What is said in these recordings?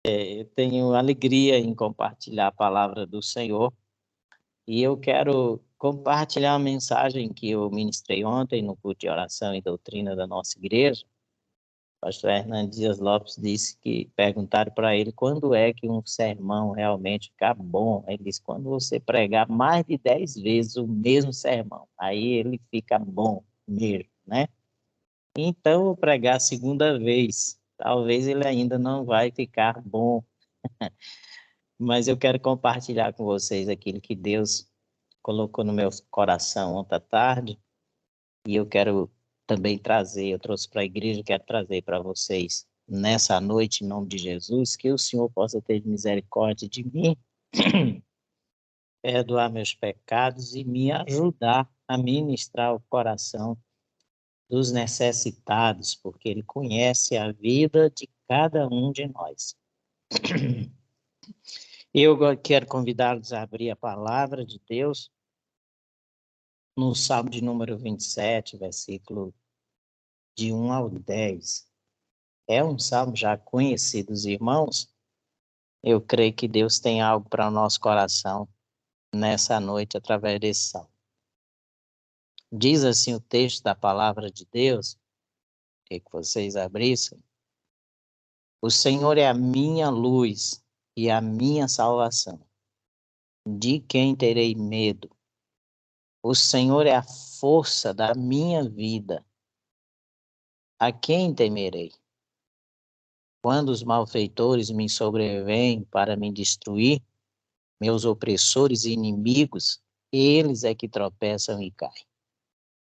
Eu tenho alegria em compartilhar a palavra do Senhor e eu quero compartilhar a mensagem que eu ministrei ontem no culto de oração e doutrina da nossa igreja. O pastor Hernandes Dias Lopes disse que perguntaram para ele quando é que um sermão realmente fica bom. Ele disse, quando você pregar mais de 10 vezes o mesmo sermão, aí ele fica bom mesmo, né? Então, eu vou pregar a segunda vez. Talvez ele ainda não vai ficar bom, mas eu quero compartilhar com vocês aquilo que Deus colocou no meu coração ontem à tarde, e eu quero também trazer, eu trouxe para a igreja, quero trazer para vocês nessa noite, em nome de Jesus, que o Senhor possa ter misericórdia de mim, perdoar meus pecados e me ajudar a ministrar o coração dos necessitados, porque Ele conhece a vida de cada um de nós. Eu quero convidá-los a abrir a palavra de Deus no Salmo de número 27, versículo de 1 ao 10. É um salmo já conhecido dos irmãos. Eu creio que Deus tem algo para o nosso coração nessa noite através desse salmo. Diz assim o texto da palavra de Deus, que vocês abrissem. O Senhor é a minha luz e a minha salvação. De quem terei medo? O Senhor é a força da minha vida. A quem temerei? Quando os malfeitores me sobrevêm para me destruir, meus opressores e inimigos, eles é que tropeçam e caem.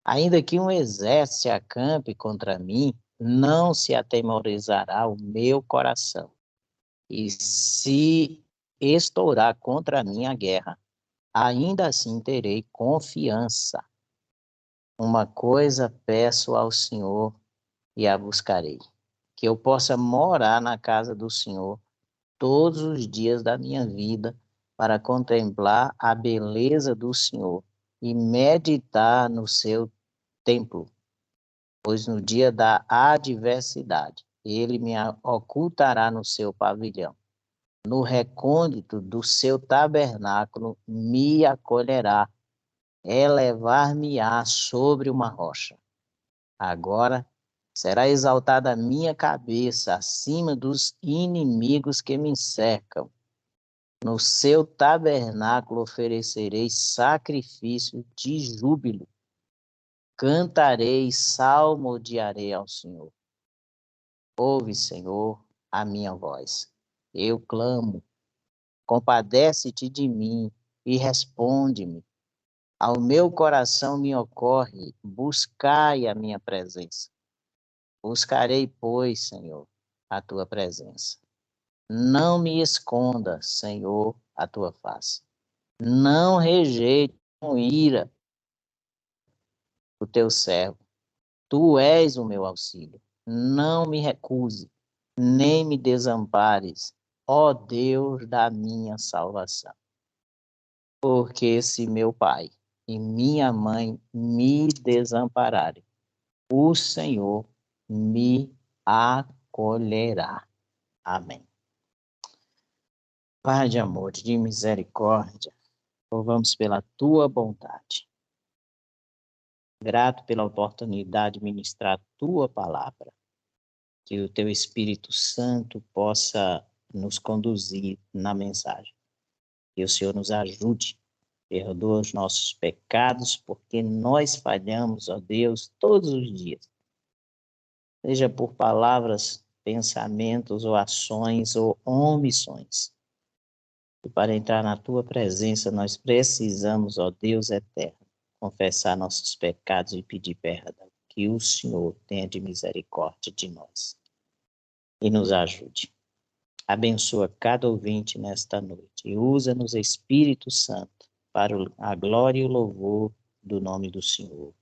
Ainda que um exército se acampe contra mim, não se atemorizará o meu coração. E se estourar contra mim a guerra, ainda assim terei confiança. Uma coisa peço ao Senhor e a buscarei, que eu possa morar na casa do Senhor todos os dias da minha vida, para contemplar a beleza do Senhor e meditar no seu templo, pois no dia da adversidade ele me ocultará no seu pavilhão. No recôndito do seu tabernáculo me acolherá, elevar-me-á sobre uma rocha. Agora será exaltada a minha cabeça acima dos inimigos que me cercam. No seu tabernáculo oferecerei sacrifício de júbilo. Cantarei, salmodiarei ao Senhor. Ouve, Senhor, a minha voz. Eu clamo. Compadece-te de mim e responde-me. Ao meu coração me ocorre, buscai a minha presença. Buscarei, pois, Senhor, a tua presença. Não me esconda, Senhor, a tua face. Não rejeite com ira o teu servo. Tu és o meu auxílio. Não me recuse, nem me desampares, ó Deus da minha salvação. Porque se meu pai e minha mãe me desampararem, o Senhor me acolherá. Amém. Pai de amor, de misericórdia, louvamos pela tua bondade. Grato pela oportunidade de ministrar a tua palavra. Que o teu Espírito Santo possa nos conduzir na mensagem. Que o Senhor nos ajude, perdoa os nossos pecados, porque nós falhamos, ó Deus, todos os dias. Seja por palavras, pensamentos ou ações ou omissões. E para entrar na tua presença, nós precisamos, ó Deus eterno, confessar nossos pecados e pedir perdão. Que o Senhor tenha de misericórdia de nós e nos ajude. Abençoa cada ouvinte nesta noite e usa-nos, Espírito Santo, para a glória e o louvor do nome do Senhor.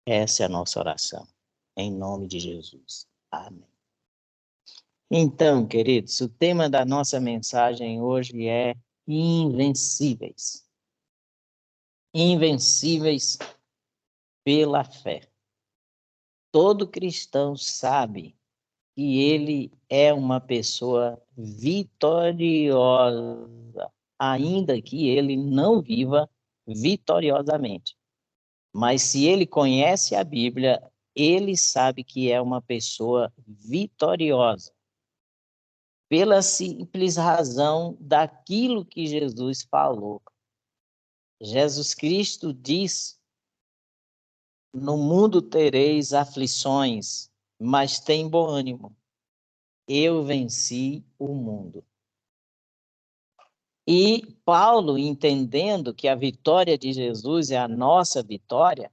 Essa é a nossa oração, em nome de Jesus. Amém. Então, queridos, o tema da nossa mensagem hoje é invencíveis. Invencíveis pela fé. Todo cristão sabe que ele é uma pessoa vitoriosa, ainda que ele não viva vitoriosamente. Mas se ele conhece a Bíblia, ele sabe que é uma pessoa vitoriosa, pela simples razão daquilo que Jesus falou. Jesus Cristo diz: no mundo tereis aflições, mas tem bom ânimo. Eu venci o mundo. E Paulo, entendendo que a vitória de Jesus é a nossa vitória,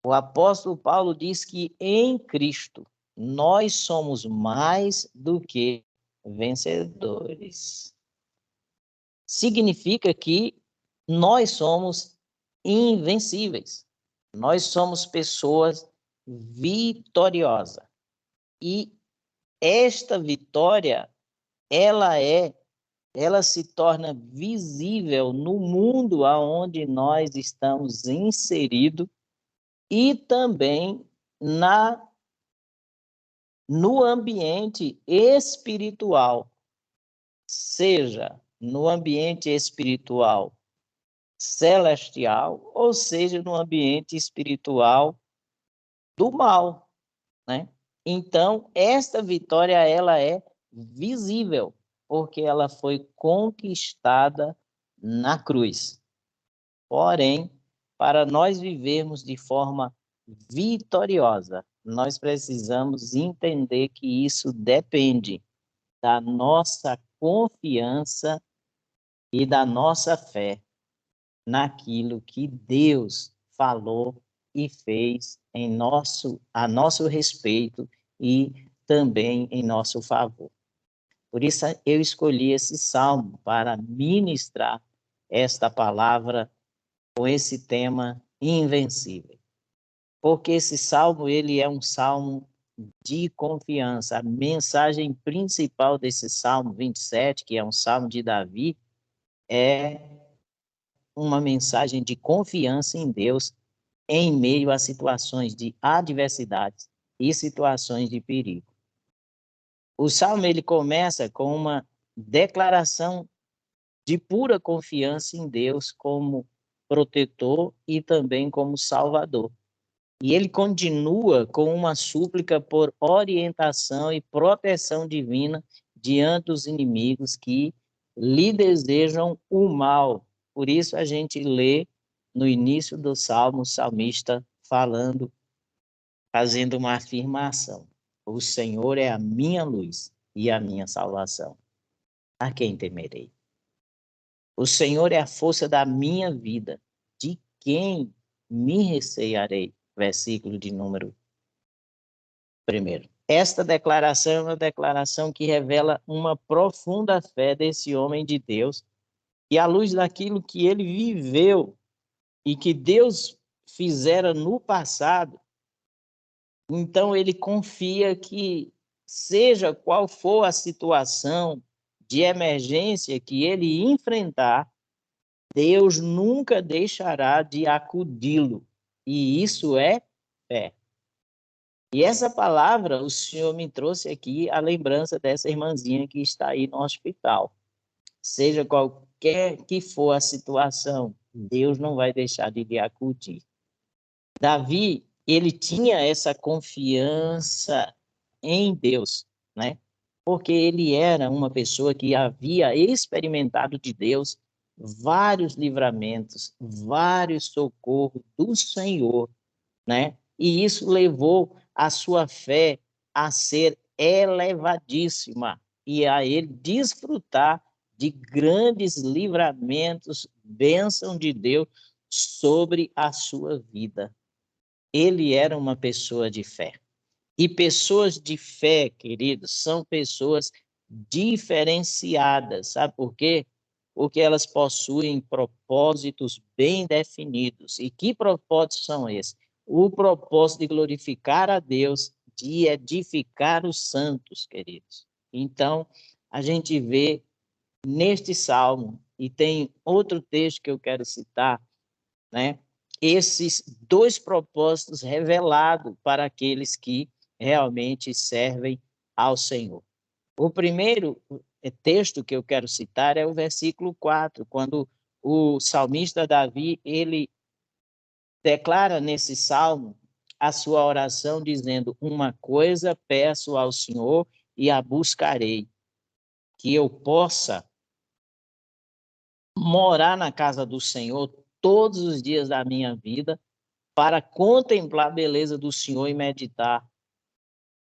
o apóstolo Paulo diz que em Cristo nós somos mais do que vencedores. Significa que nós somos invencíveis. Nós somos pessoas vitoriosas. E esta vitória, ela se torna visível no mundo aonde nós estamos inseridos e também no ambiente espiritual, seja no ambiente espiritual celestial, ou seja, no ambiente espiritual do mal, né? Então, esta vitória, ela é visível, porque ela foi conquistada na cruz. Porém, para nós vivermos de forma vitoriosa, nós precisamos entender que isso depende da nossa confiança e da nossa fé naquilo que Deus falou e fez a nosso respeito e também em nosso favor. Por isso eu escolhi esse salmo para ministrar esta palavra com esse tema invencível. Porque esse salmo, ele é um salmo de confiança. A mensagem principal desse salmo 27, que é um salmo de Davi, é uma mensagem de confiança em Deus em meio a situações de adversidades e situações de perigo. O salmo, ele começa com uma declaração de pura confiança em Deus como protetor e também como salvador. E ele continua com uma súplica por orientação e proteção divina diante dos inimigos que lhe desejam o mal. Por isso a gente lê no início do salmo o salmista falando, fazendo uma afirmação: o Senhor é a minha luz e a minha salvação. A quem temerei? O Senhor é a força da minha vida. De quem me recearei? Versículo de número 1. Esta declaração é uma declaração que revela uma profunda fé desse homem de Deus e à luz daquilo que ele viveu e que Deus fizera no passado, então ele confia que seja qual for a situação de emergência que ele enfrentar, Deus nunca deixará de acudi-lo. E isso é fé. E essa palavra, o Senhor me trouxe aqui a lembrança dessa irmãzinha que está aí no hospital. Seja qualquer que for a situação, Deus não vai deixar de lhe acudir. Davi, ele tinha essa confiança em Deus, né? Porque ele era uma pessoa que havia experimentado de Deus vários livramentos, vários socorros do Senhor, né? E isso levou a sua fé a ser elevadíssima e a ele desfrutar de grandes livramentos, bênção de Deus sobre a sua vida. Ele era uma pessoa de fé. E pessoas de fé, queridos, são pessoas diferenciadas, sabe por quê? Porque elas possuem propósitos bem definidos. E que propósitos são esses? O propósito de glorificar a Deus, de edificar os santos, queridos. Então, a gente vê neste salmo, e tem outro texto que eu quero citar, né? Esses dois propósitos revelados para aqueles que realmente servem ao Senhor. O primeiro texto que eu quero citar é o versículo 4, quando o salmista Davi, ele declara nesse salmo a sua oração dizendo: uma coisa peço ao Senhor e a buscarei, que eu possa morar na casa do Senhor todos os dias da minha vida, para contemplar a beleza do Senhor e meditar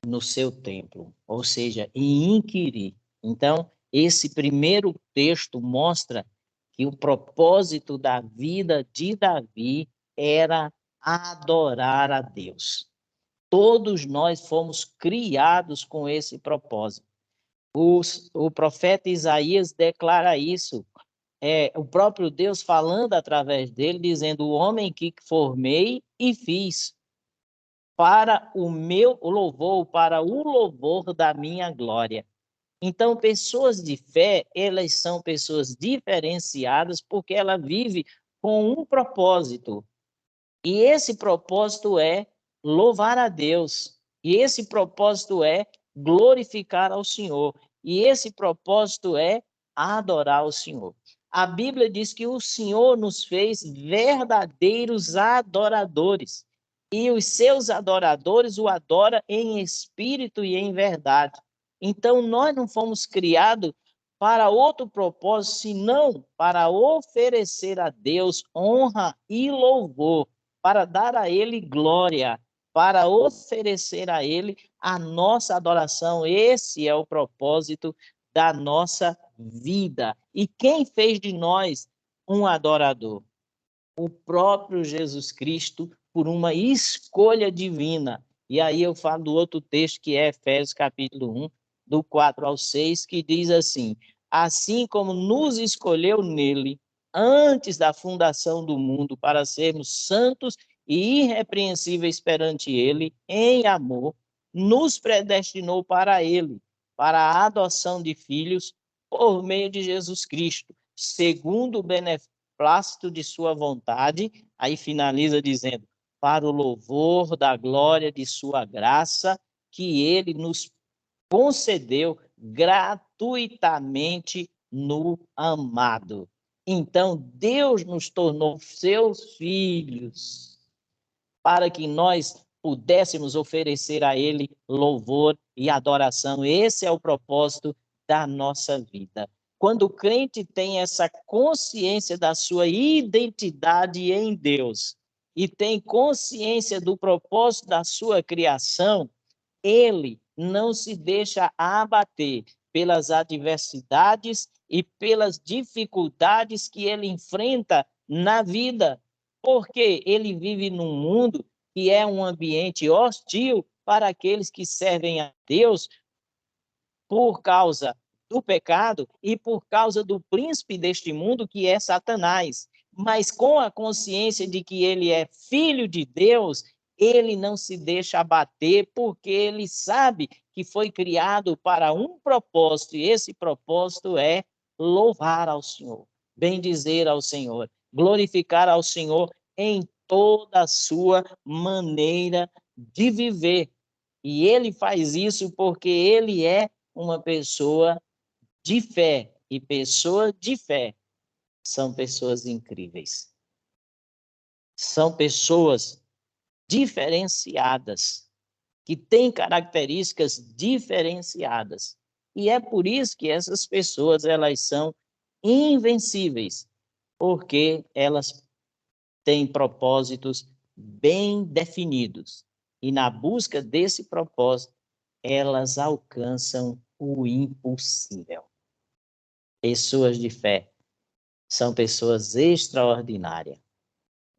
no seu templo, ou seja, e inquirir. Então, esse primeiro texto mostra que o propósito da vida de Davi era adorar a Deus. Todos nós fomos criados com esse propósito. O profeta Isaías declara isso, o próprio Deus falando através dele, dizendo: o homem que formei e fiz para o meu louvor, para o louvor da minha glória. Então, pessoas de fé, elas são pessoas diferenciadas porque ela vive com um propósito. E esse propósito é louvar a Deus. E esse propósito é glorificar ao Senhor. E esse propósito é adorar o Senhor. A Bíblia diz que o Senhor nos fez verdadeiros adoradores. E os seus adoradores o adoram em espírito e em verdade. Então, nós não fomos criados para outro propósito, senão para oferecer a Deus honra e louvor, para dar a Ele glória, para oferecer a Ele a nossa adoração. Esse é o propósito da nossa vida. E quem fez de nós um adorador? O próprio Jesus Cristo, por uma escolha divina. E aí eu falo do outro texto, que é Efésios capítulo 1, do 4 ao 6, que diz assim: assim como nos escolheu nele, antes da fundação do mundo, para sermos santos e irrepreensíveis perante ele, em amor, nos predestinou para ele, para a adoção de filhos, por meio de Jesus Cristo, segundo o beneplácito de sua vontade. Aí finaliza dizendo: para o louvor da glória de sua graça, que ele nos concedeu gratuitamente no amado. Então, Deus nos tornou seus filhos, para que nós pudéssemos oferecer a Ele louvor e adoração. Esse é o propósito da nossa vida. Quando o crente tem essa consciência da sua identidade em Deus e tem consciência do propósito da sua criação, ele não se deixa abater pelas adversidades e pelas dificuldades que ele enfrenta na vida, porque ele vive num mundo que é um ambiente hostil para aqueles que servem a Deus, por causa do pecado e por causa do príncipe deste mundo, que é Satanás. Mas com a consciência de que ele é filho de Deus, ele não se deixa abater, porque ele sabe que foi criado para um propósito, e esse propósito é louvar ao Senhor, bendizer ao Senhor, glorificar ao Senhor em toda a sua maneira de viver. E ele faz isso porque ele é uma pessoa de fé, e pessoas de fé são pessoas incríveis. São pessoas diferenciadas, que têm características diferenciadas. E é por isso que essas pessoas, elas são invencíveis, porque elas têm propósitos bem definidos. E na busca desse propósito, elas alcançam o impossível. Pessoas de fé são pessoas extraordinárias,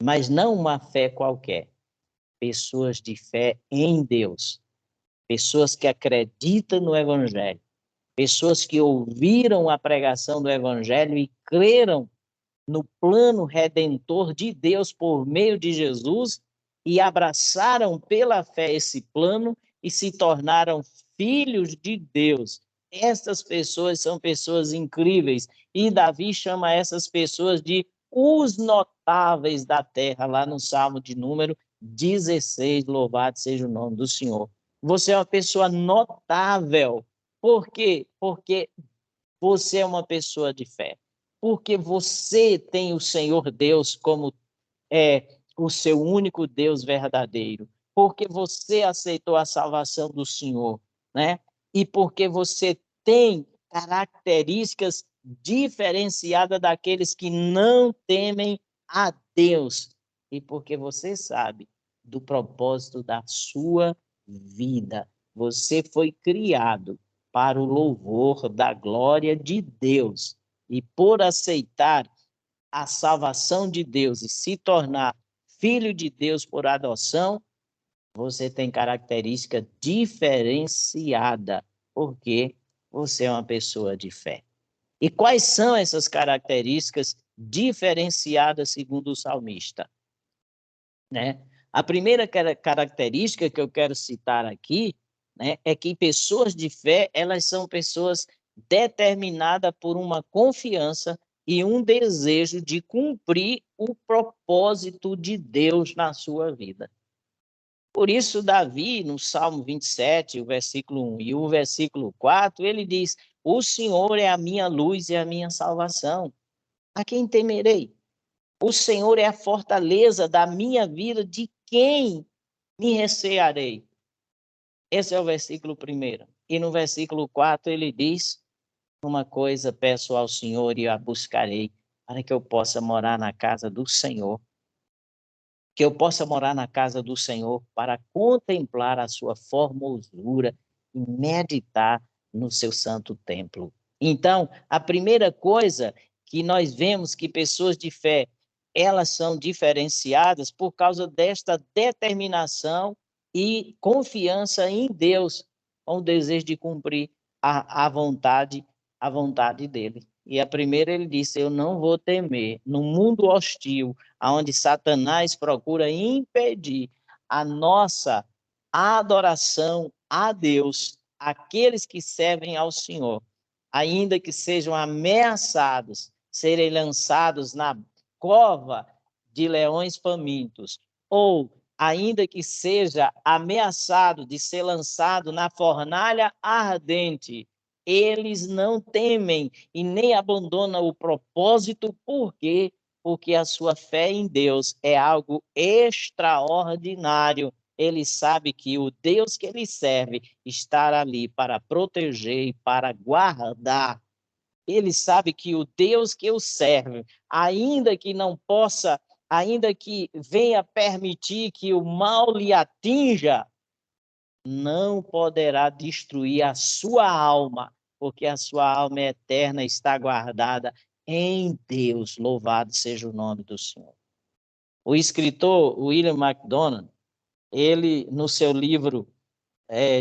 mas não uma fé qualquer. Pessoas de fé em Deus, pessoas que acreditam no Evangelho, pessoas que ouviram a pregação do Evangelho e creram no plano redentor de Deus por meio de Jesus e abraçaram pela fé esse plano e se tornaram filhos de Deus. Essas pessoas são pessoas incríveis, e Davi chama essas pessoas de os notáveis da terra, lá no Salmo de número 16, louvado seja o nome do Senhor. Você é uma pessoa notável. Por quê? Porque você é uma pessoa de fé? Porque você tem o Senhor Deus como o seu único Deus verdadeiro. Porque você aceitou a salvação do Senhor, né? E porque você tem características diferenciadas daqueles que não temem a Deus. E porque você sabe do propósito da sua vida. Você foi criado para o louvor da glória de Deus. E por aceitar a salvação de Deus e se tornar filho de Deus por adoção, você tem característica diferenciada, porque você é uma pessoa de fé. E quais são essas características diferenciadas segundo o salmista? Né? A primeira característica que eu quero citar aqui, né, é que pessoas de fé, elas são pessoas determinadas por uma confiança e um desejo de cumprir o propósito de Deus na sua vida. Por isso, Davi, no Salmo 27, o versículo 1 e o versículo 4, ele diz: o Senhor é a minha luz e a minha salvação. A quem temerei? O Senhor é a fortaleza da minha vida, de quem me recearei? Esse é o versículo 1. E no versículo 4 ele diz: uma coisa peço ao Senhor e a buscarei, para que eu possa morar na casa do Senhor. Que eu possa morar na casa do Senhor para contemplar a sua formosura e meditar no seu santo templo. Então, a primeira coisa que nós vemos que pessoas de fé, elas são diferenciadas por causa desta determinação e confiança em Deus, com o desejo de cumprir a vontade dele. E a primeira ele disse: eu não vou temer no mundo hostil, onde Satanás procura impedir a nossa adoração a Deus, aqueles que servem ao Senhor, ainda que sejam ameaçados, serem lançados na cova de leões famintos, ou ainda que seja ameaçado de ser lançado na fornalha ardente, eles não temem e nem abandonam o propósito, porque a sua fé em Deus é algo extraordinário. Ele sabe que o Deus que ele serve está ali para proteger e para guardar. Ele sabe que o Deus que eu servo, ainda que não possa, ainda que venha permitir que o mal lhe atinja, não poderá destruir a sua alma, porque a sua alma eterna está guardada em Deus. Louvado seja o nome do Senhor. O escritor William MacDonald, ele, no seu livro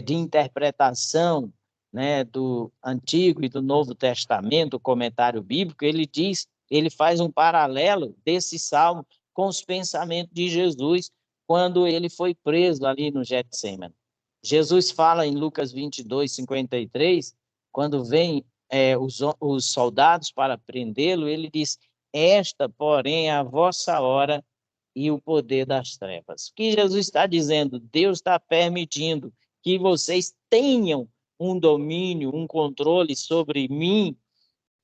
de interpretação, né, do Antigo e do Novo Testamento, o comentário bíblico, ele diz, ele faz um paralelo desse salmo com os pensamentos de Jesus quando ele foi preso ali no Getsêmani. Jesus fala em Lucas 22, 53, quando vem os soldados para prendê-lo, ele diz: esta, porém, é a vossa hora e o poder das trevas. O que Jesus está dizendo? Deus está permitindo que vocês tenham um domínio, um controle sobre mim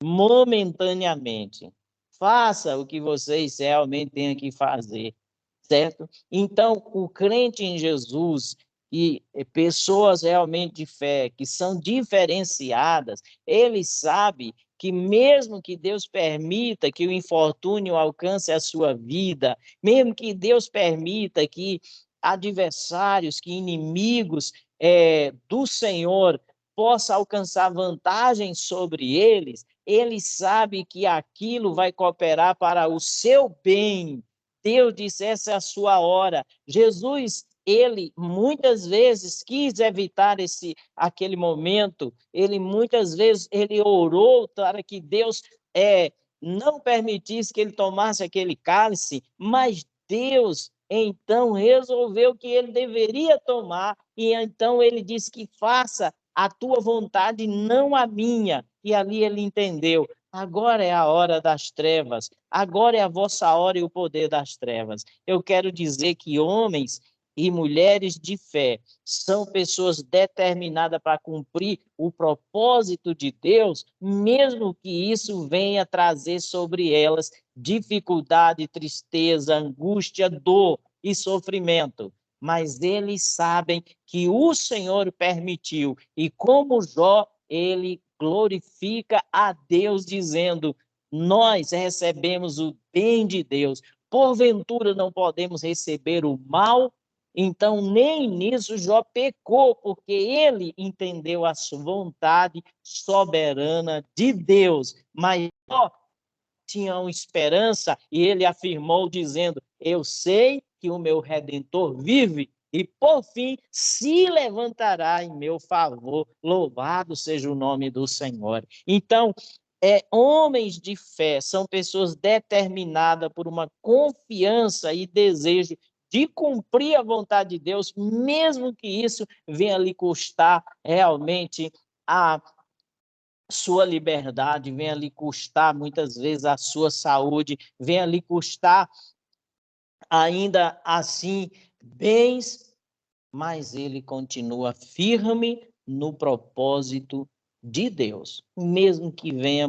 momentaneamente. Faça o que vocês realmente têm que fazer, certo? Então, o crente em Jesus e pessoas realmente de fé, que são diferenciadas, ele sabe que mesmo que Deus permita que o infortúnio alcance a sua vida, mesmo que Deus permita que adversários, que inimigos do Senhor possa alcançar vantagem sobre eles, ele sabe que aquilo vai cooperar para o seu bem. Deus disse, essa é a sua hora. Jesus, ele muitas vezes quis evitar aquele momento, ele muitas vezes ele orou para que Deus não permitisse que ele tomasse aquele cálice, mas Deus então resolveu que ele deveria tomar, e então ele disse que faça a tua vontade, não a minha. E ali ele entendeu, agora é a hora das trevas, agora é a vossa hora e o poder das trevas. Eu quero dizer que homens e mulheres de fé são pessoas determinadas para cumprir o propósito de Deus, mesmo que isso venha trazer sobre elas dificuldade, tristeza, angústia, dor e sofrimento. Mas eles sabem que o Senhor permitiu, e como Jó, ele glorifica a Deus, dizendo: nós recebemos o bem de Deus, porventura não podemos receber o mal? Então, nem nisso Jó pecou, porque ele entendeu a sua vontade soberana de Deus. Mas Jó tinha uma esperança e ele afirmou, dizendo: eu sei que o meu Redentor vive e, por fim, se levantará em meu favor. Louvado seja o nome do Senhor. Então, homens de fé são pessoas determinadas por uma confiança e desejo de cumprir a vontade de Deus, mesmo que isso venha lhe custar realmente a sua liberdade, venha lhe custar muitas vezes a sua saúde, venha lhe custar ainda assim bens, mas ele continua firme no propósito de Deus, mesmo que venha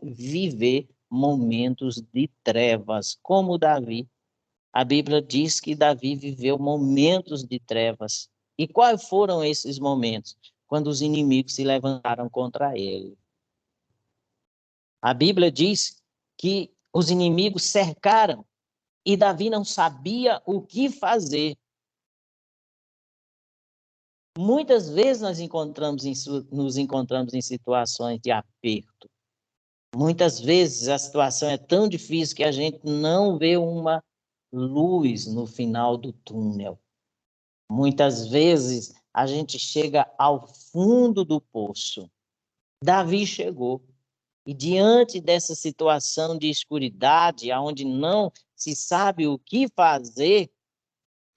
viver momentos de trevas, como Davi. A Bíblia diz que Davi viveu momentos de trevas. E quais foram esses momentos? Quando os inimigos se levantaram contra ele. A Bíblia diz que os inimigos cercaram e Davi não sabia o que fazer. Muitas vezes nos encontramos em situações de aperto. Muitas vezes a situação é tão difícil que a gente não vê uma luz no final do túnel. Muitas vezes a gente chega ao fundo do poço. Davi chegou. E diante dessa situação de escuridade, onde não se sabe o que fazer,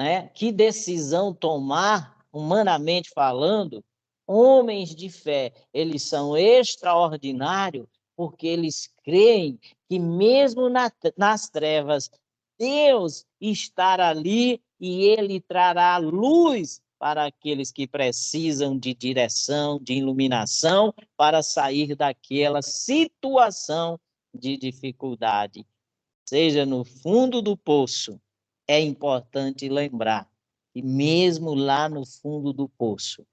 né? Que decisão tomar, humanamente falando, homens de fé, eles são extraordinários, porque eles creem que mesmo nas trevas, Deus estará ali e ele trará luz para aqueles que precisam de direção, de iluminação, para sair daquela situação de dificuldade. Seja no fundo do poço, é importante lembrar que mesmo lá no fundo do poço,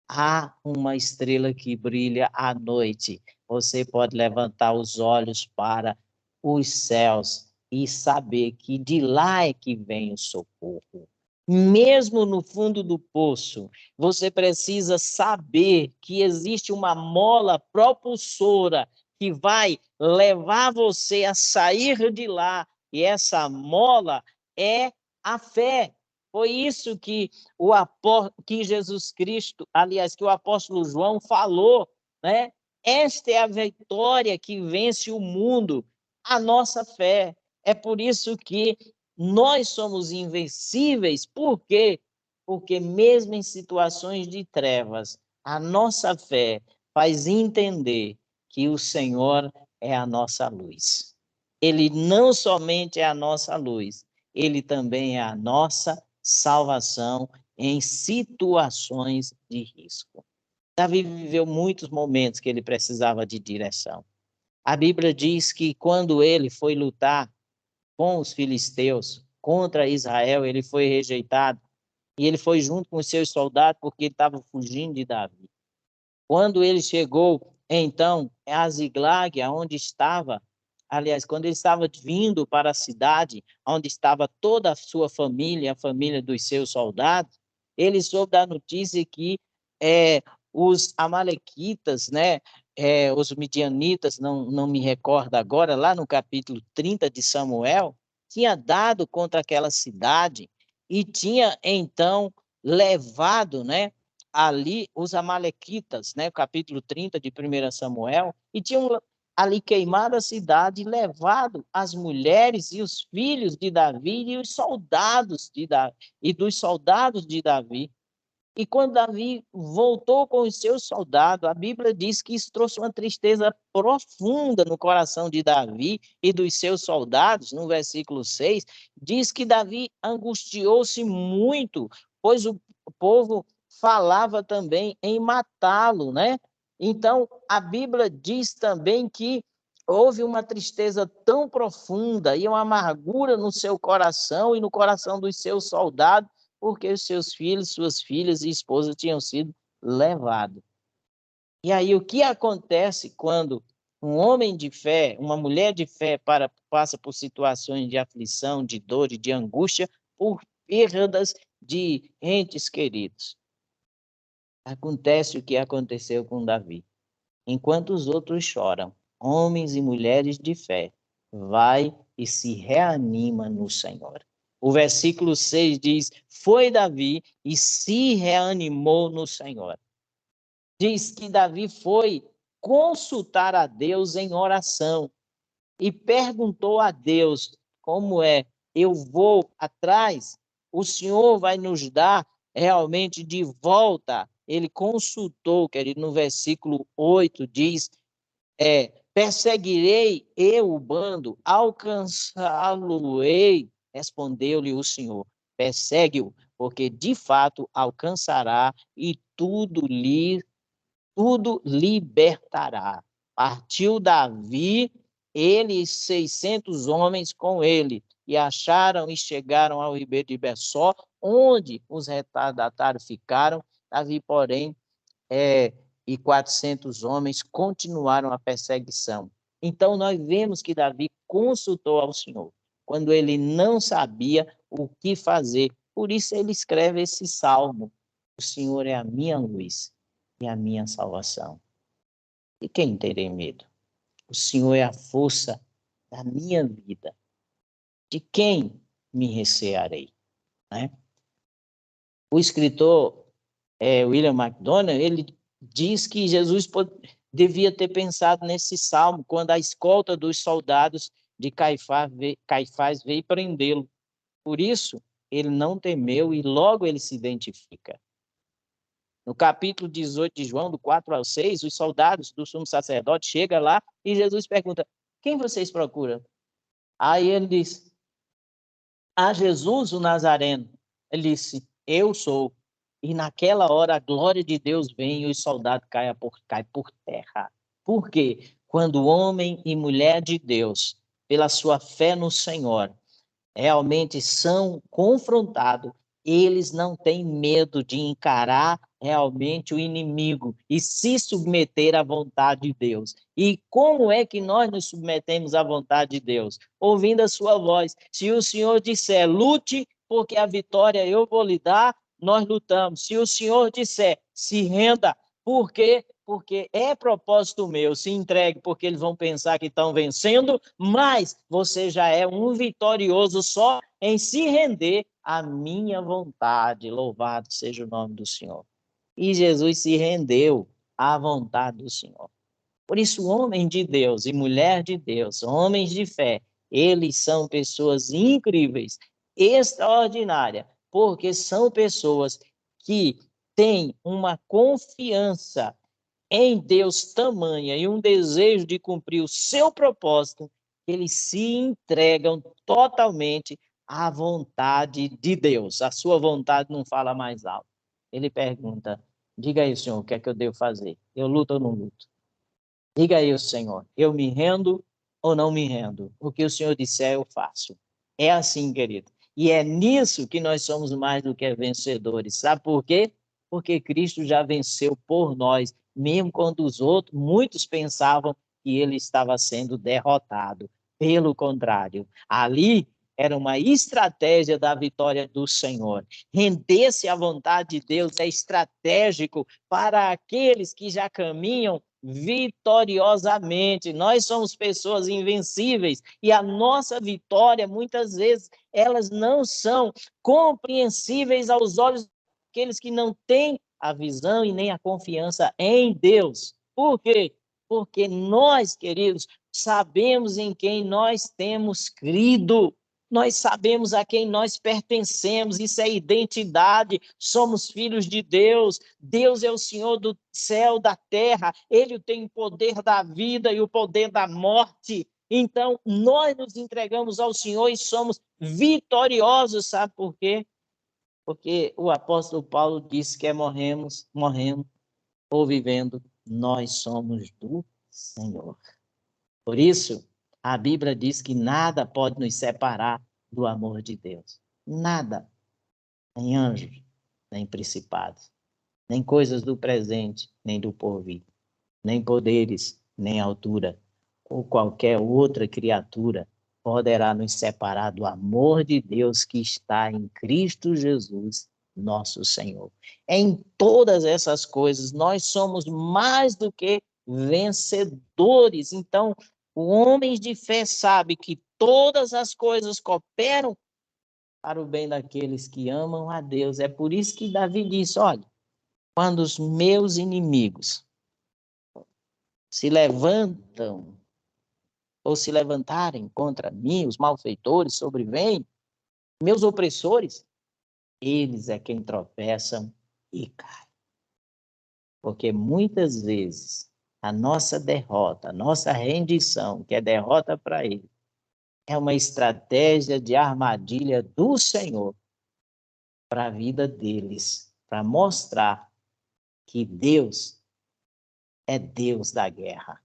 há uma estrela que brilha à noite. Você pode levantar os olhos para os céus e saber que de lá é que vem o socorro. Mesmo no fundo do poço, você precisa saber que existe uma mola propulsora que vai levar você a sair de lá, e essa mola é a fé. Foi isso que que Jesus Cristo, aliás, que o apóstolo João falou, né? Esta é a vitória que vence o mundo, a nossa fé. É por isso que nós somos invencíveis. Por quê? Porque mesmo em situações de trevas, a nossa fé faz entender que o Senhor é a nossa luz. Ele não somente é a nossa luz, ele também é a nossa salvação em situações de risco. Davi viveu muitos momentos que ele precisava de direção. A Bíblia diz que quando ele foi lutar com os filisteus contra Israel, ele foi rejeitado e ele foi junto com os seus soldados porque ele estava fugindo de Davi. Quando ele chegou, então, a Ziglag, onde estava, aliás, quando ele estava vindo para a cidade, onde estava toda a sua família, a família dos seus soldados, ele soube da notícia que os amalequitas, né, os midianitas, não me recordo agora, lá no capítulo 30 de Samuel, tinha dado contra aquela cidade e tinha, então, levado, né, ali os amalequitas, né, capítulo 30 de 1 Samuel, e tinham ali queimado a cidade e levado as mulheres e os filhos de Davi e os soldados de Davi, e dos soldados de Davi. E quando Davi voltou com os seus soldados, a Bíblia diz que isso trouxe uma tristeza profunda no coração de Davi e dos seus soldados. No versículo 6, diz que Davi angustiou-se muito, pois o povo falava também em matá-lo, né? Então, a Bíblia diz também que houve uma tristeza tão profunda e uma amargura no seu coração e no coração dos seus soldados, porque os seus filhos, suas filhas e esposas tinham sido levados. E aí, o que acontece quando um homem de fé, uma mulher de fé passa por situações de aflição, de dor e de angústia, por perdas de entes queridos? Acontece o que aconteceu com Davi. Enquanto os outros choram, homens e mulheres de fé, vai e se reanima no Senhor. O versículo 6 diz: foi Davi e se reanimou no Senhor. Diz que Davi foi consultar a Deus em oração e perguntou a Deus: como é? Eu vou atrás? O Senhor vai nos dar realmente de volta? Ele consultou, querido, no versículo 8 diz: perseguirei eu o bando, alcançá-lo-ei, respondeu-lhe o Senhor. Persegue-o, porque de fato alcançará e tudo libertará. Partiu Davi, ele e 600 homens com ele, e acharam e chegaram ao ribeiro de Bessó, onde os retardatários ficaram. Davi, porém, e 400 homens continuaram a perseguição. Então, nós vemos que Davi consultou ao Senhor, quando ele não sabia o que fazer. Por isso, ele escreve esse salmo: o Senhor é a minha luz e a minha salvação. De quem terei medo? O Senhor é a força da minha vida. De quem me recearei? Né? O escritor William MacDonald, ele diz que Jesus devia ter pensado nesse salmo quando a escolta dos soldados de Caifás veio prendê-lo. Por isso, ele não temeu e logo ele se identifica. No capítulo 18 de João, do 4 ao 6, os soldados do sumo sacerdote chegam lá e Jesus pergunta: quem vocês procuram? Aí ele diz: a Jesus, o Nazareno. Ele disse: eu sou. E naquela hora a glória de Deus vem e os soldados caem por terra. Por quê? Quando homem e mulher de Deus, pela sua fé no Senhor, realmente são confrontados, eles não têm medo de encarar realmente o inimigo e se submeter à vontade de Deus. E como é que nós nos submetemos à vontade de Deus? Ouvindo a sua voz. Se o Senhor disser, lute, porque a vitória eu vou lhe dar, nós lutamos. Se o Senhor disser, se renda, por quê? Porque é propósito meu, se entregue, porque eles vão pensar que estão vencendo, mas você já é um vitorioso só em se render à minha vontade. Louvado seja o nome do Senhor. E Jesus se rendeu à vontade do Senhor. Por isso, homem de Deus e mulher de Deus, homens de fé, eles são pessoas incríveis, extraordinárias, porque são pessoas que têm uma confiança em Deus tamanha e um desejo de cumprir o seu propósito, eles se entregam totalmente à vontade de Deus. A sua vontade não fala mais alto. Ele pergunta: diga aí, Senhor, o que é que eu devo fazer? Eu luto ou não luto? Diga aí, Senhor, eu me rendo ou não me rendo? O que o Senhor disser, eu faço. É assim, querido. E é nisso que nós somos mais do que vencedores. Sabe por quê? Porque Cristo já venceu por nós, mesmo quando os outros, muitos pensavam que ele estava sendo derrotado. Pelo contrário, ali era uma estratégia da vitória do Senhor. Render-se à vontade de Deus é estratégico para aqueles que já caminham vitoriosamente. Nós somos pessoas invencíveis e a nossa vitória, muitas vezes, elas não são compreensíveis aos olhos daqueles que não têm a visão e nem a confiança em Deus. Por quê? Porque nós, queridos, sabemos em quem nós temos crido. Nós sabemos a quem nós pertencemos, isso é identidade, somos filhos de Deus, Deus é o Senhor do céu, da terra, Ele tem o poder da vida e o poder da morte. Então, nós nos entregamos ao Senhor e somos vitoriosos, sabe por quê? Porque o apóstolo Paulo disse que morremos ou vivendo, nós somos do Senhor. Por isso, a Bíblia diz que nada pode nos separar do amor de Deus. Nada. Nem anjos, nem principados, nem coisas do presente, nem do porvir, nem poderes, nem altura, ou qualquer outra criatura poderá nos separar do amor de Deus que está em Cristo Jesus, nosso Senhor. Em todas essas coisas, nós somos mais do que vencedores. Então, o homem de fé sabe que todas as coisas cooperam para o bem daqueles que amam a Deus. É por isso que Davi disse, olha, quando os meus inimigos se levantam ou se levantarem contra mim, os malfeitores sobrevêm, meus opressores, eles é quem tropeçam e caem. Porque muitas vezes a nossa derrota, a nossa rendição, que é derrota para ele, é uma estratégia de armadilha do Senhor para a vida deles, para mostrar que Deus é Deus da guerra,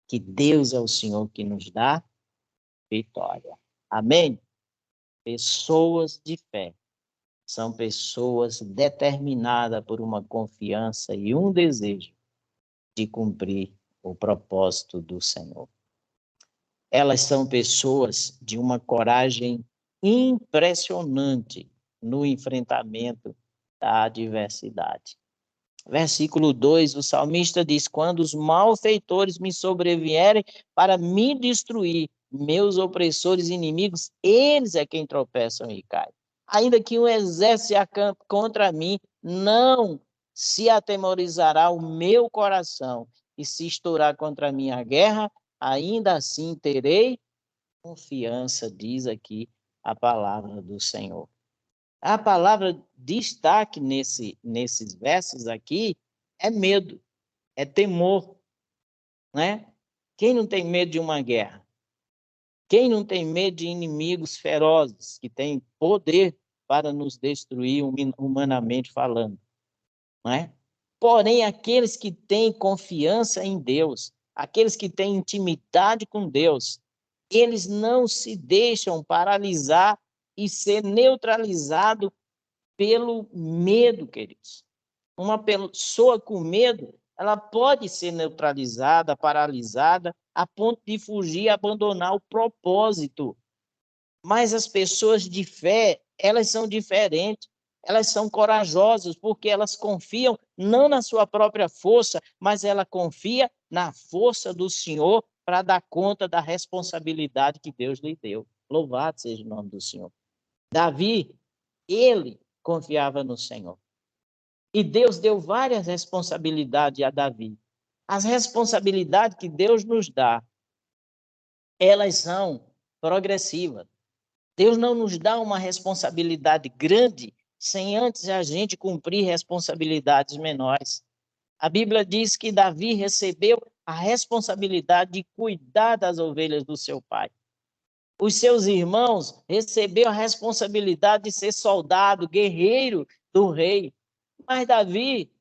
que Deus é o Senhor que nos dá vitória. Amém? Pessoas de fé são pessoas determinadas por uma confiança e um desejo de cumprir o propósito do Senhor. Elas são pessoas de uma coragem impressionante no enfrentamento da adversidade. Versículo 2, o salmista diz, quando os malfeitores me sobrevierem para me destruir, meus opressores inimigos, eles é quem tropeçam e caem. Ainda que um exército se acampe contra mim, não se atemorizará o meu coração, e se estourar contra mim a guerra, ainda assim terei confiança, diz aqui a palavra do Senhor. A palavra destaque nesses versos aqui é medo, é temor, né? Quem não tem medo de uma guerra? Quem não tem medo de inimigos ferozes que têm poder para nos destruir humanamente falando, né? Porém, aqueles que têm confiança em Deus, aqueles que têm intimidade com Deus, eles não se deixam paralisar e ser neutralizado pelo medo, queridos. Uma pessoa com medo, ela pode ser neutralizada, paralisada, a ponto de fugir e abandonar o propósito. Mas as pessoas de fé, elas são diferentes. Elas são corajosas porque elas confiam não na sua própria força, mas ela confia na força do Senhor para dar conta da responsabilidade que Deus lhe deu. Louvado seja o nome do Senhor. Davi, ele confiava no Senhor. E Deus deu várias responsabilidades a Davi. As responsabilidades que Deus nos dá, elas são progressivas. Deus não nos dá uma responsabilidade grande sem antes a gente cumprir responsabilidades menores. A Bíblia diz que Davi recebeu a responsabilidade de cuidar das ovelhas do seu pai. Os seus irmãos receberam a responsabilidade de ser soldado, guerreiro do rei. Mas Davi,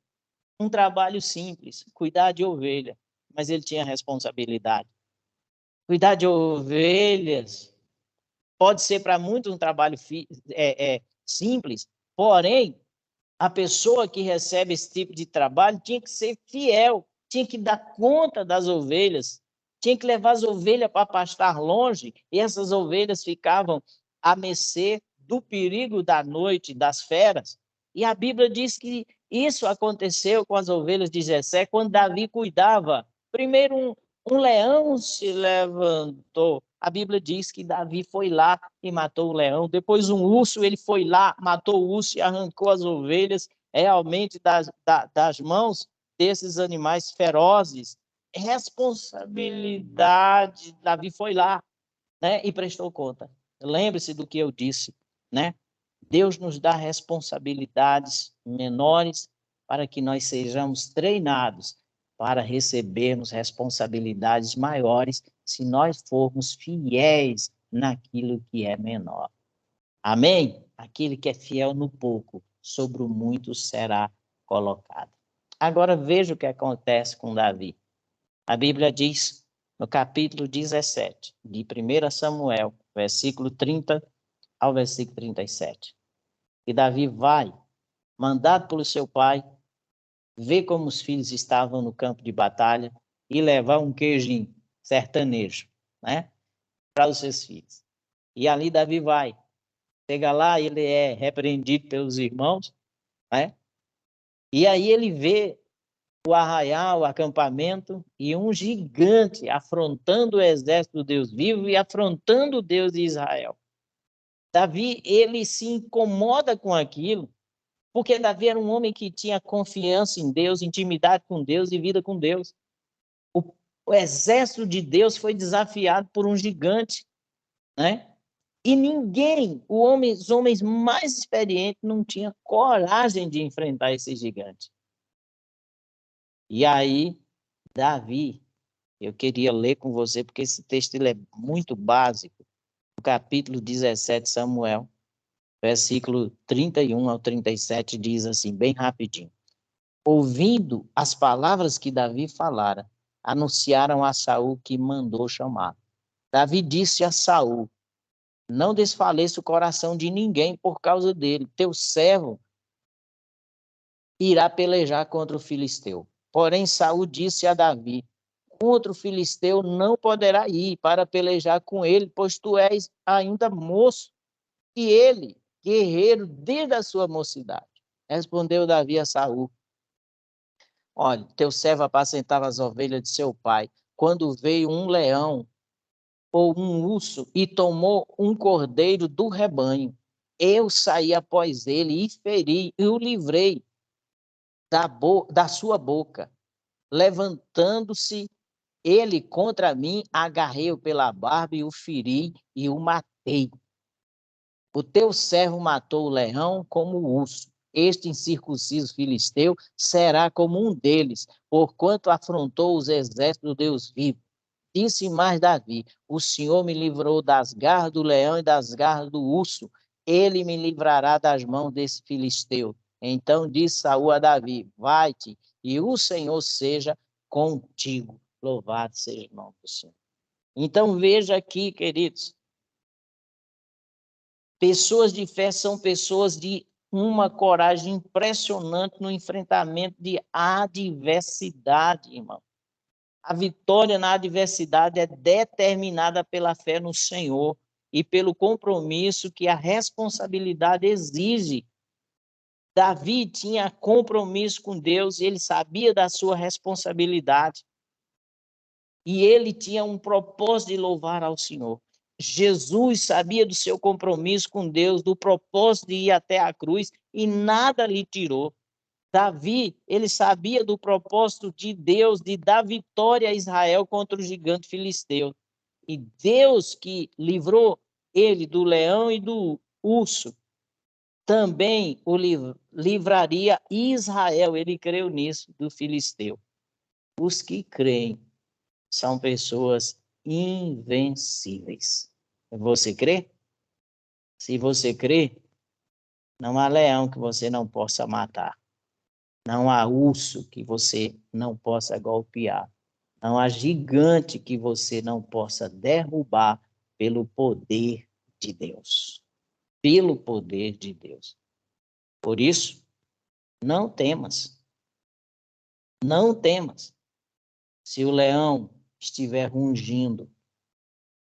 um trabalho simples, cuidar de ovelha, mas ele tinha responsabilidade. Cuidar de ovelhas pode ser para muitos um trabalho simples, porém, a pessoa que recebe esse tipo de trabalho tinha que ser fiel, tinha que dar conta das ovelhas, tinha que levar as ovelhas para pastar longe, e essas ovelhas ficavam à mercê do perigo da noite, das feras. E a Bíblia diz que isso aconteceu com as ovelhas de Jessé, quando Davi cuidava. Primeiro, um leão se levantou. A Bíblia diz que Davi foi lá e matou o leão. Depois um urso, ele foi lá, matou o urso e arrancou as ovelhas realmente das mãos desses animais ferozes. Responsabilidade, Davi foi lá, né, e prestou conta. lembre-se do que eu disse, né? Deus nos dá responsabilidades menores para que nós sejamos treinados para recebermos responsabilidades maiores se nós formos fiéis naquilo que é menor. Amém? Aquele que é fiel no pouco, sobre o muito será colocado. Agora veja o que acontece com Davi. A Bíblia diz, no capítulo 17 de 1 Samuel, versículo 30 ao versículo 37, que Davi vai, mandado pelo seu pai, ver como os filhos estavam no campo de batalha e levar um queijinho sertanejo, né, para os seus filhos. E ali Davi vai. Chega lá, ele é repreendido pelos irmãos, né? E aí ele vê o arraial, o acampamento, e um gigante afrontando o exército do Deus vivo e afrontando o Deus de Israel. Davi, ele se incomoda com aquilo, porque Davi era um homem que tinha confiança em Deus, intimidade com Deus e vida com Deus. O exército de Deus foi desafiado por um gigante, né? E ninguém, os homens mais experientes, não tinham coragem de enfrentar esse gigante. E aí, Davi, eu queria ler com você, porque esse texto ele é muito básico. No capítulo 17, Samuel, versículo 31 ao 37, diz assim, bem rapidinho. Ouvindo as palavras que Davi falara, anunciaram a Saul que mandou chamar. Davi disse a Saul, não desfaleça o coração de ninguém por causa dele. Teu servo irá pelejar contra o filisteu. Porém, Saul disse a Davi, contra o filisteu não poderá ir para pelejar com ele, pois tu és ainda moço, e ele, guerreiro desde a sua mocidade. Respondeu Davi a Saul, olha, teu servo apacentava as ovelhas de seu pai, quando veio um leão ou um urso e tomou um cordeiro do rebanho. Eu saí após ele e feri e o livrei da sua boca. Levantando-se ele contra mim, agarrei-o pela barba e o feri e o matei. O teu servo matou o leão como o urso. Este incircunciso filisteu será como um deles, porquanto afrontou os exércitos do Deus vivo. Disse mais Davi, o Senhor me livrou das garras do leão e das garras do urso. Ele me livrará das mãos desse filisteu. Então disse Saul a Davi, vai-te, e o Senhor seja contigo. Louvado seja o nome do Senhor. Então veja aqui, queridos, pessoas de fé são pessoas de uma coragem impressionante no enfrentamento de adversidade, irmão. A vitória na adversidade é determinada pela fé no Senhor e pelo compromisso que a responsabilidade exige. Davi tinha compromisso com Deus, ele sabia da sua responsabilidade. E ele tinha um propósito de louvar ao Senhor. Jesus sabia do seu compromisso com Deus, do propósito de ir até a cruz, e nada lhe tirou. Davi, ele sabia do propósito de Deus de dar vitória a Israel contra o gigante filisteu. E Deus que livrou ele do leão e do urso, também o livraria Israel, ele creu nisso, do filisteu. Os que creem são pessoas invencíveis. Você crê? Se você crê, não há leão que você não possa matar. Não há urso que você não possa golpear. Não há gigante que você não possa derrubar pelo poder de Deus. Pelo poder de Deus. Por isso, não temas. Não temas. Se o leão estiver rugindo,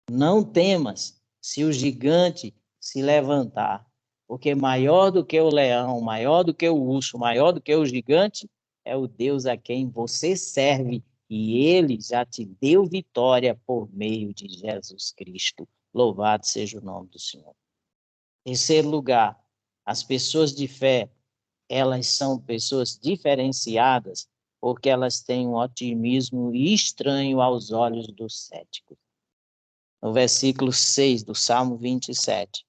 não temas se o gigante se levantar, porque maior do que o leão, maior do que o urso, maior do que o gigante, é o Deus a quem você serve, e ele já te deu vitória por meio de Jesus Cristo. Louvado seja o nome do Senhor. Em terceiro lugar, as pessoas de fé, elas são pessoas diferenciadas porque elas têm um otimismo estranho aos olhos dos céticos. No versículo 6 do Salmo 27,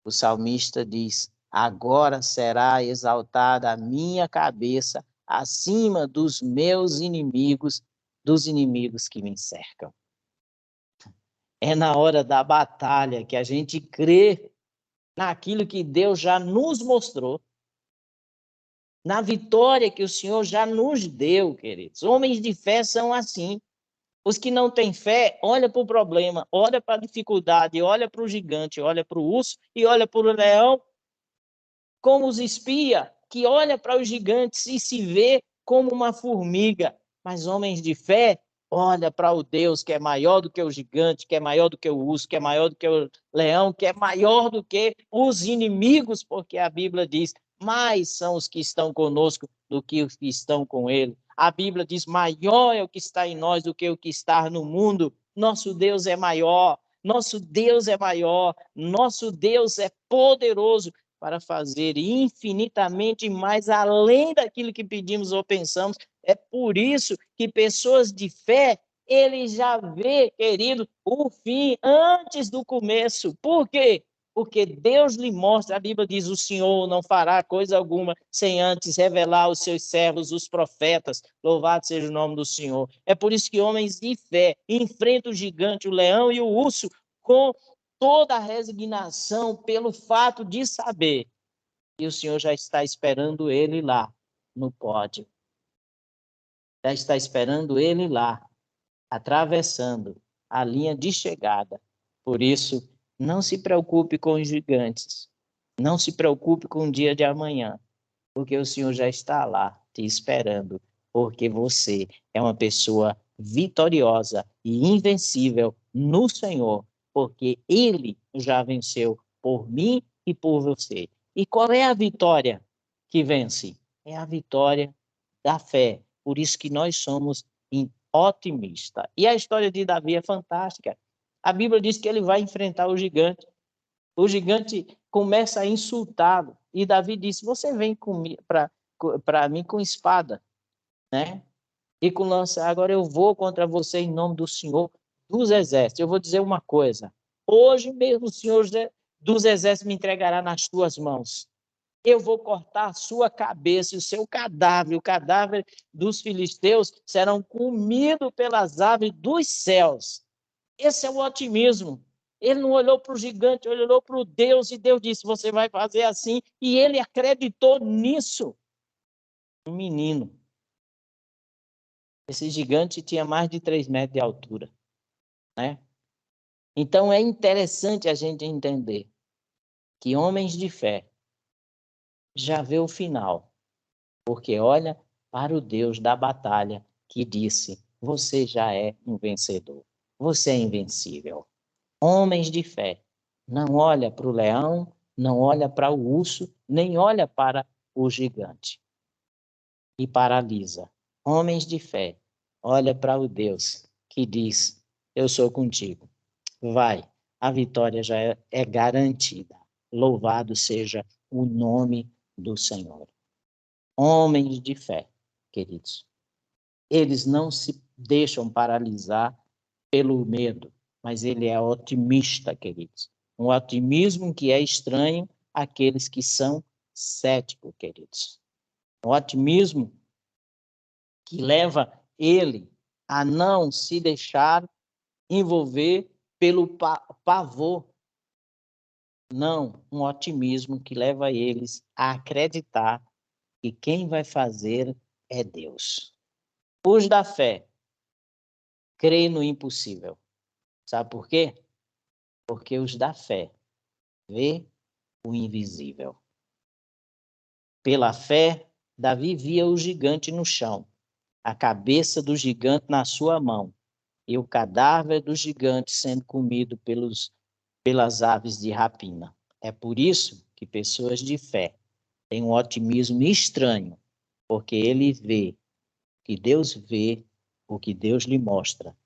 o salmista diz: agora será exaltada a minha cabeça acima dos meus inimigos, dos inimigos que me cercam. É na hora da batalha que a gente crê naquilo que Deus já nos mostrou, na vitória que o Senhor já nos deu, queridos. Homens de fé são assim. Os que não têm fé, olha para o problema, olha para a dificuldade, olha para o gigante, olha para o urso e olha para o leão, como os espia, que olha para os gigantes e se vê como uma formiga. Mas homens de fé, olha para o Deus que é maior do que o gigante, que é maior do que o urso, que é maior do que o leão, que é maior do que os inimigos, porque a Bíblia diz: mais são os que estão conosco do que os que estão com ele. A Bíblia diz: maior é o que está em nós do que o que está no mundo. Nosso Deus é maior, nosso Deus é maior, nosso Deus é poderoso para fazer infinitamente mais além daquilo que pedimos ou pensamos. É por isso que pessoas de fé, ele já vê, querido, o fim antes do começo. Por quê? Porque Deus lhe mostra, a Bíblia diz: o Senhor não fará coisa alguma sem antes revelar aos seus servos, os profetas. Louvado seja o nome do Senhor. É por isso que homens de fé enfrentam o gigante, o leão e o urso com toda a resignação, pelo fato de saber que o Senhor já está esperando ele lá no pódio. Já está esperando ele lá, atravessando a linha de chegada. Por isso, não se preocupe com os gigantes. Não se preocupe com o dia de amanhã, porque o Senhor já está lá te esperando, porque você é uma pessoa vitoriosa e invencível no Senhor, porque Ele já venceu por mim e por você. E qual é a vitória que vence? É a vitória da fé. Por isso que nós somos otimistas. E a história de Davi é fantástica. A Bíblia diz que ele vai enfrentar o gigante. O gigante começa a insultá-lo. E Davi disse: você vem para mim com espada, né? E com lança. Agora eu vou contra você em nome do Senhor dos Exércitos. Eu vou dizer uma coisa: hoje mesmo o Senhor dos Exércitos me entregará nas tuas mãos. Eu vou cortar a sua cabeça e o seu cadáver, o cadáver dos filisteus, serão comidos pelas aves dos céus. Esse é o otimismo. Ele não olhou para o gigante, ele olhou para o Deus, e Deus disse: você vai fazer assim, e ele acreditou nisso. Um menino. Esse gigante tinha mais de 3 metros de altura, né? Então é interessante a gente entender que homens de fé já vê o final, porque olha para o Deus da batalha que disse: você já é um vencedor, você é invencível. Homens de fé não olha para o leão, não olha para o urso, nem olha para o gigante e paralisa. Homens de fé olha para o Deus que diz: eu sou contigo. Vai, a vitória já é garantida. Louvado seja o nome do Senhor. Homens de fé, queridos, eles não se deixam paralisar pelo medo, mas ele é otimista, queridos. Um otimismo que é estranho àqueles que são céticos, queridos. Um otimismo que leva ele a não se deixar envolver pelo pavor. Não, um otimismo que leva eles a acreditar que quem vai fazer é Deus. Os da fé creem no impossível. Sabe por quê? Porque os da fé vê o invisível. Pela fé, Davi via o gigante no chão, a cabeça do gigante na sua mão, e o cadáver do gigante sendo comido pelas aves de rapina. É por isso que pessoas de fé têm um otimismo estranho, porque ele vê que Deus vê o que Deus lhe mostra.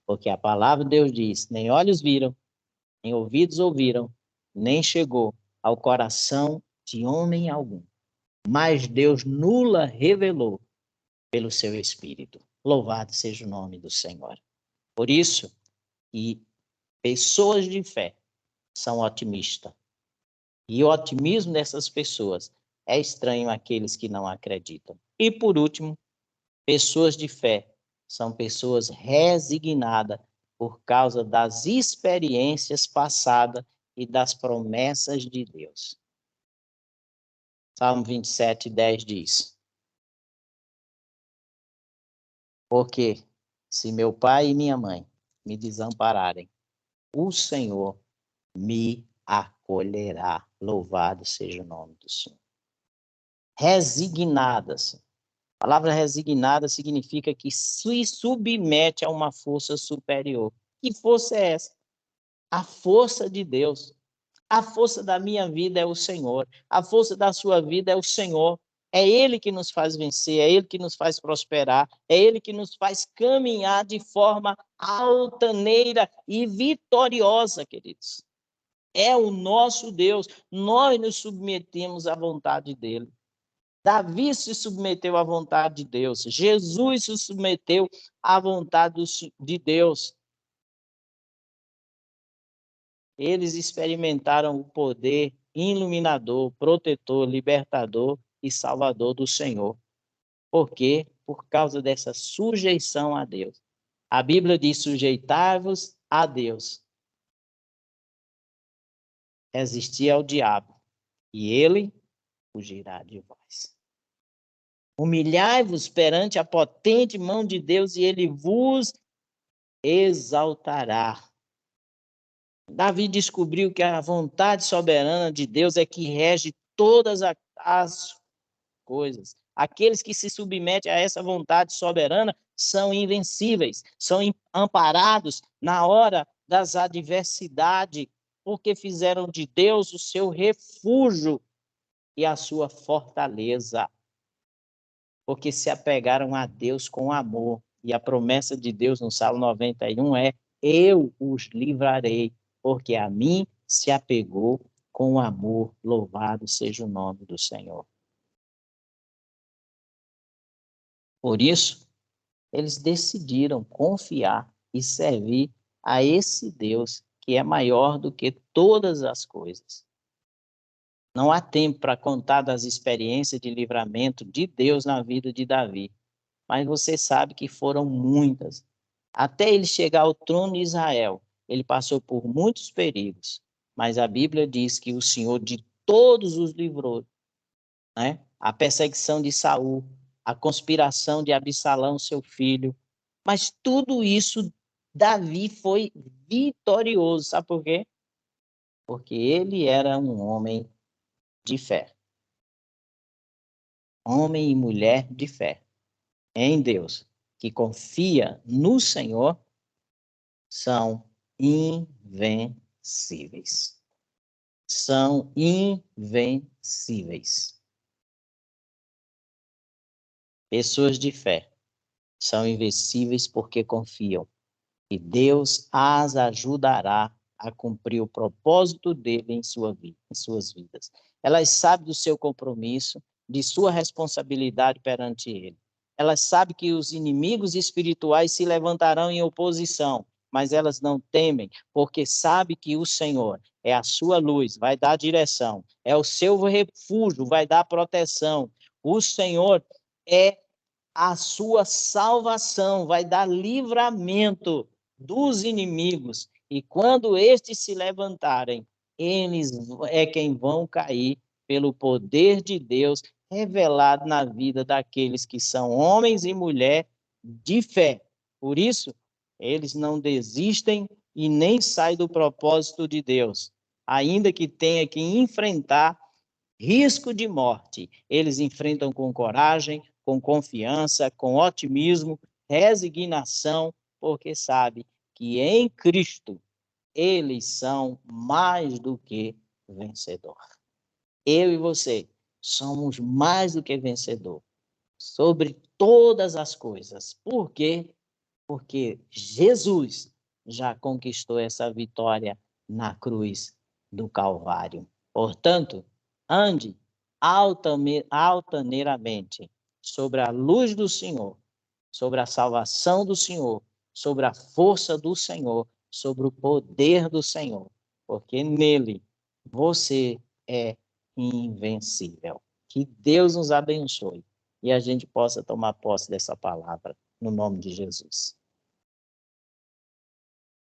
Porque a palavra de Deus diz: nem olhos viram, nem ouvidos ouviram, nem chegou ao coração de homem algum. Mas Deus nula revelou pelo seu Espírito. Louvado seja o nome do Senhor. Por isso, e Pessoas de fé são otimistas. E o otimismo dessas pessoas é estranho àqueles que não acreditam. E, por último, pessoas de fé são pessoas resignadas por causa das experiências passadas e das promessas de Deus. Salmo 27:10 diz: porque se meu pai e minha mãe me desampararem, o Senhor me acolherá. Louvado seja o nome do Senhor. Resignadas. A palavra resignada significa que se submete a uma força superior. Que força é essa? A força de Deus. A força da minha vida é o Senhor. A força da sua vida é o Senhor. É Ele que nos faz vencer, é Ele que nos faz prosperar, é Ele que nos faz caminhar de forma altaneira e vitoriosa, queridos. É o nosso Deus. Nós nos submetemos à vontade dEle. Davi se submeteu à vontade de Deus. Jesus se submeteu à vontade de Deus. Eles experimentaram o poder iluminador, protetor, libertador e salvador do Senhor. Por quê? Por causa dessa sujeição a Deus. A Bíblia diz: sujeitai-vos a Deus. Resistir ao diabo, e ele fugirá de vós. Humilhai-vos perante a potente mão de Deus, e ele vos exaltará. Davi descobriu que a vontade soberana de Deus é que rege todas as coisas. Aqueles que se submetem a essa vontade soberana são invencíveis, são amparados na hora das adversidades, porque fizeram de Deus o seu refúgio e a sua fortaleza. Porque se apegaram a Deus com amor. E a promessa de Deus no Salmo 91 é: eu os livrarei, porque a mim se apegou com amor. Louvado seja o nome do Senhor. Por isso, eles decidiram confiar e servir a esse Deus que é maior do que todas as coisas. Não há tempo para contar das experiências de livramento de Deus na vida de Davi, mas você sabe que foram muitas. Até ele chegar ao trono de Israel, ele passou por muitos perigos, mas a Bíblia diz que o Senhor de todos os livrou, né? A perseguição de Saul, a conspiração de Absalão, seu filho, mas tudo isso Davi foi vitorioso, sabe por quê? Porque ele era um homem de fé. Homem e mulher de fé em Deus, que confia no Senhor, são invencíveis. São invencíveis. Pessoas de fé são invencíveis porque confiam e Deus as ajudará a cumprir o propósito dele em suas vidas. Elas sabem do seu compromisso, de sua responsabilidade perante ele. Elas sabem que os inimigos espirituais se levantarão em oposição, mas elas não temem, porque sabem que o Senhor é a sua luz, vai dar direção, é o seu refúgio, vai dar proteção. O Senhor é a sua salvação, vai dar livramento dos inimigos. E quando estes se levantarem, eles é quem vão cair pelo poder de Deus revelado na vida daqueles que são homens e mulheres de fé. Por isso, eles não desistem e nem saem do propósito de Deus, ainda que tenha que enfrentar risco de morte. Eles enfrentam com coragem, com confiança, com otimismo, resignação, porque sabe que em Cristo eles são mais do que vencedor. Eu e você somos mais do que vencedor sobre todas as coisas. Por quê? Porque Jesus já conquistou essa vitória na cruz do Calvário. Portanto, ande altaneiramente sobre a luz do Senhor, sobre a salvação do Senhor, sobre a força do Senhor, sobre o poder do Senhor, porque nele você é invencível. Que Deus nos abençoe e a gente possa tomar posse dessa palavra, no nome de Jesus.